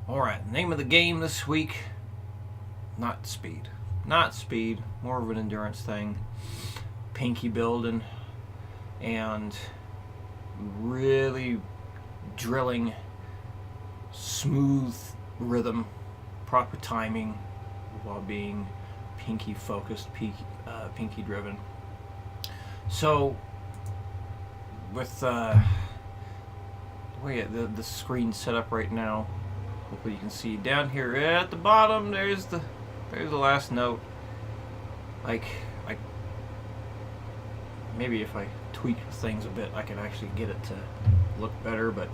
Alright, name of the game this week, not speed. Not speed, more of an endurance thing. Pinky building and really drilling smooth rhythm, proper timing while being pinky focused, pinky driven. So with the way the screen's set up right now, hopefully you can see down here at the bottom there's the last note. Like maybe if I tweak things a bit I can actually get it to look better, but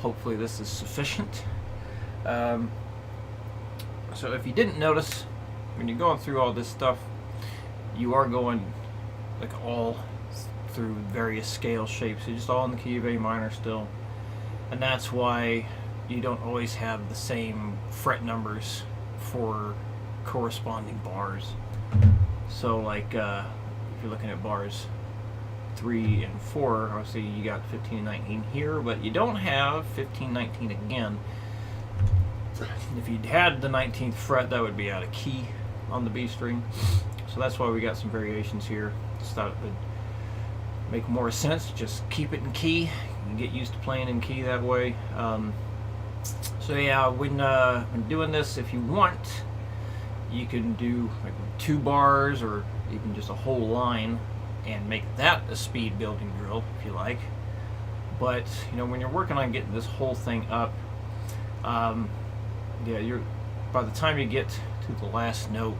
hopefully this is sufficient. So if you didn't notice, when you're going through all this stuff, you are going like all through various scale shapes. You're just all in the key of A minor still, and that's why you don't always have the same fret numbers for corresponding bars. So like if you're looking at bars 3 and 4, obviously you got 15 and 19 here, but you don't have 15, 19 again. If you'd had the 19th fret, that would be out of key on the B string. So that's why we got some variations here. Just thought it would make more sense. Just keep it in key. You can get used to playing in key that way. So yeah, when doing this, if you want, you can do like 2 bars or even just a whole line and make that a speed building drill if you like. But you know, when you're working on getting this whole thing up, yeah, you're by the time you get to the last note,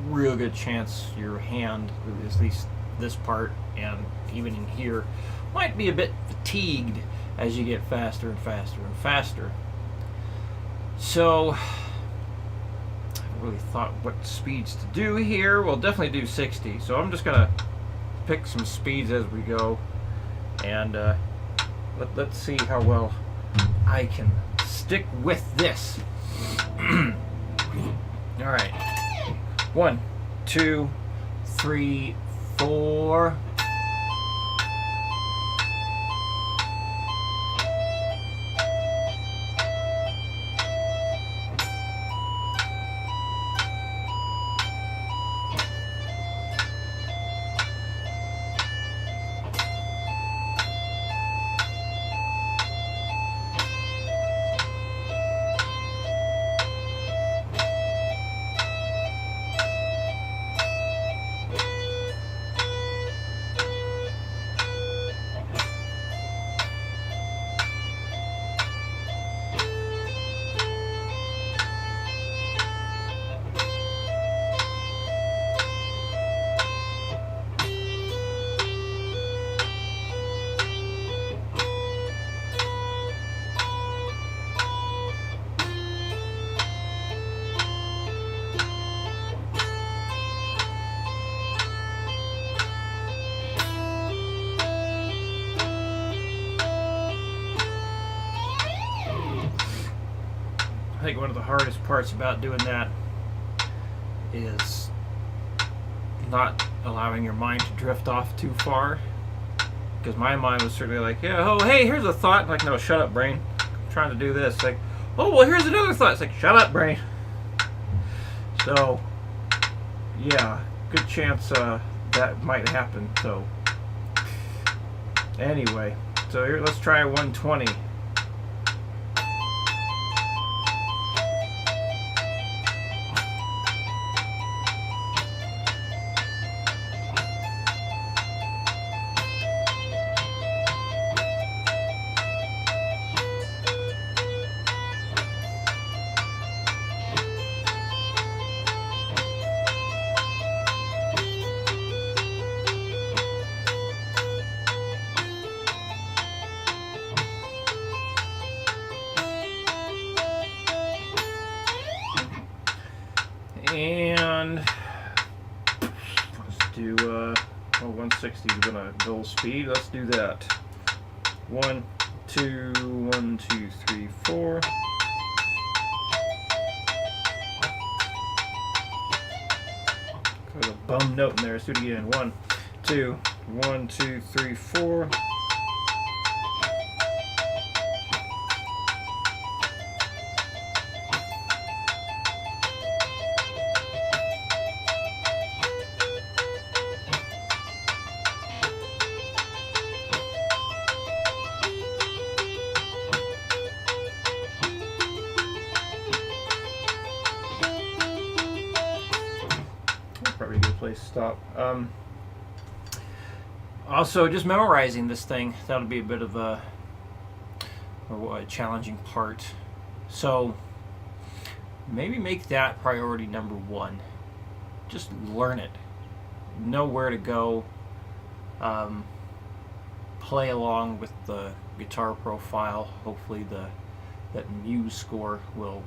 real good chance your hand, at least this part and even in here, might be a bit fatigued as you get faster and faster and faster. So I haven't really thought what speeds to do here. We'll definitely do 60, so I'm just gonna pick some speeds as we go, and let's see how well I can stick with this. All right, 1, 2, 3, 4. I think one of the hardest parts about doing that is not allowing your mind to drift off too far. Because my mind was certainly like, yeah, oh, hey, here's a thought. Like, no, shut up, brain. I'm trying to do this. Like, oh, well, here's another thought. It's like, shut up, brain. So, yeah, good chance that might happen. So, anyway, so here, let's try 120. And let's do 160 is gonna go speed. Let's do that. 1, 2, 1, 2, 3, 4. Got a bum note in there. Let's do it again. 1, 2, 1, 2, 3, 4. place to stop. Also, just memorizing this thing, that'll be a bit of a challenging part. So maybe make that priority number one. Just learn it. Know where to go. Play along with the guitar profile. Hopefully that Muse score will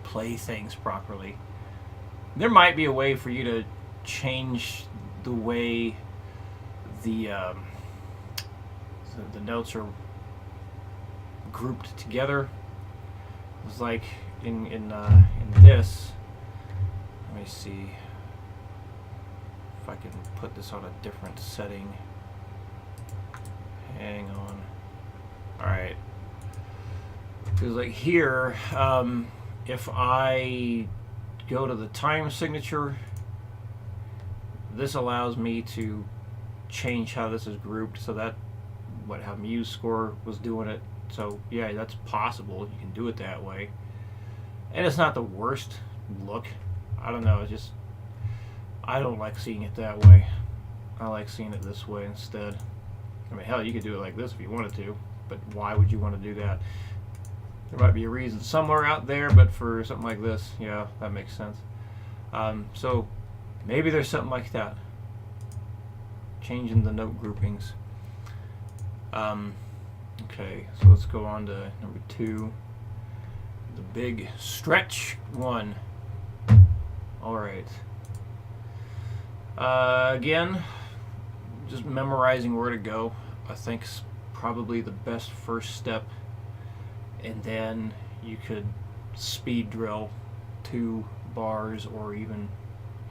play things properly. There might be a way for you to change the way the notes are grouped together. It's like in this. Let me see if I can put this on a different setting. Hang on. All right. Because like here, if I go to the time signature, this allows me to change how this is grouped, so that how Muse score was doing it. So yeah, that's possible. You can do it that way, and it's not the worst look. I don't know. It's just I don't like seeing it that way. I like seeing it this way instead. I mean, hell, you could do it like this if you wanted to, but why would you want to do that? There might be a reason somewhere out there, but for something like this, yeah, that makes sense. So maybe there's something like that. Changing the note groupings. Okay, so let's go on to number 2. The big stretch one. Alright. Again, just memorizing where to go, I think is probably the best first step. And then you could speed drill 2 bars or even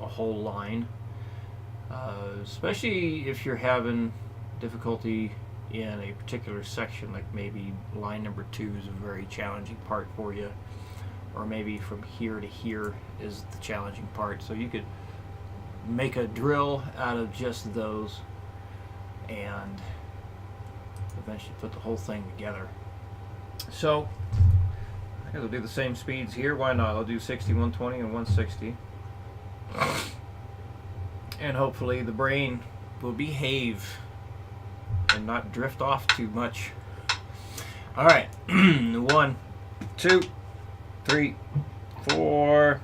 a whole line. Especially if you're having difficulty in a particular section, like maybe line number 2 is a very challenging part for you, or maybe from here to here is the challenging part. So you could make a drill out of just those and eventually put the whole thing together. So I guess I'll do the same speeds here. Why not? I'll do 60, 120, and 160. And hopefully the brain will behave and not drift off too much. Alright. 1, 2, 3, 4.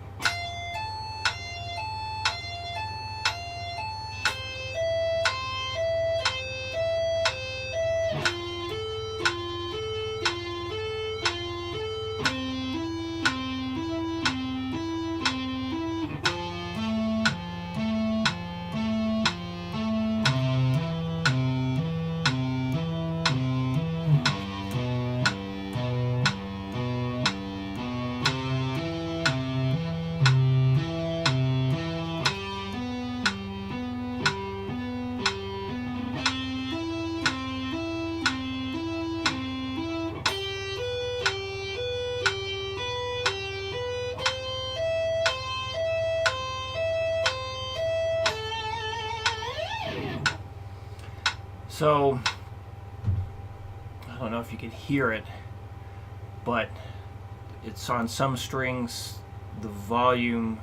So, I don't know if you can hear it, but it's on some strings, the volume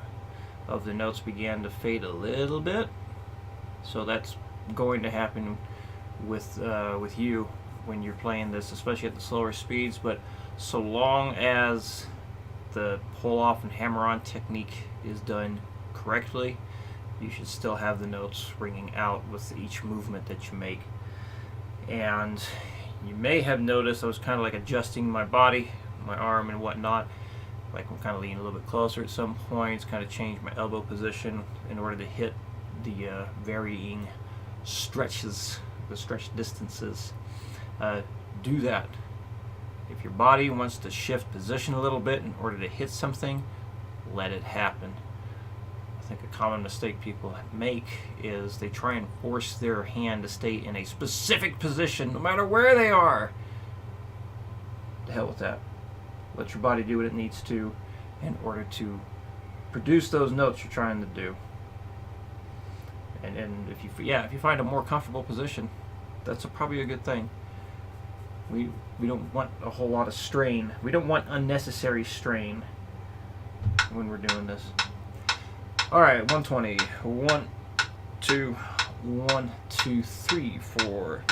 of the notes began to fade a little bit. So that's going to happen with you when you're playing this, especially at the slower speeds. But so long as the pull off and hammer on technique is done correctly, you should still have the notes ringing out with each movement that you make. And you may have noticed I was kind of like adjusting my body, my arm and whatnot. Like I'm kind of leaning a little bit closer at some points, kind of change my elbow position in order to hit the varying stretches, the stretch distances. Do that. If your body wants to shift position a little bit in order to hit something, let it happen. I think a common mistake people make is they try and force their hand to stay in a specific position no matter where they are. To hell with that. Let your body do what it needs to in order to produce those notes you're trying to do. And if you find a more comfortable position, that's probably a good thing. We don't want a whole lot of strain. We don't want unnecessary strain when we're doing this. Alright, 120. 1, 2, 1, 2, 3, 4.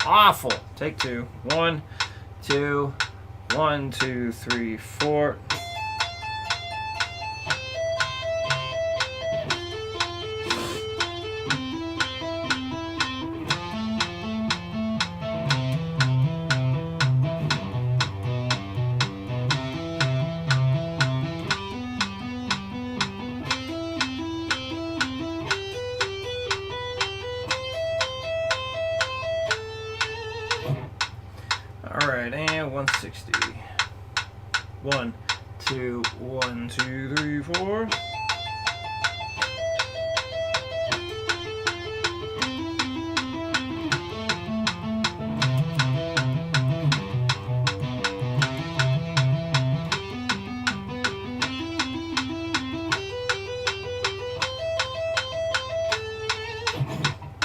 Awful. Take 2. 1, 2, 1, 2, 3, 4. Alright, and 160. 1, 2, 1, 2, 3, 4.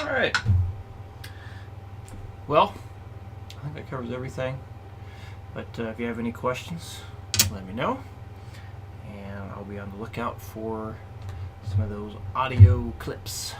Alright. Well, I think that covers everything. But if you have any questions, let me know. And I'll be on the lookout for some of those audio clips.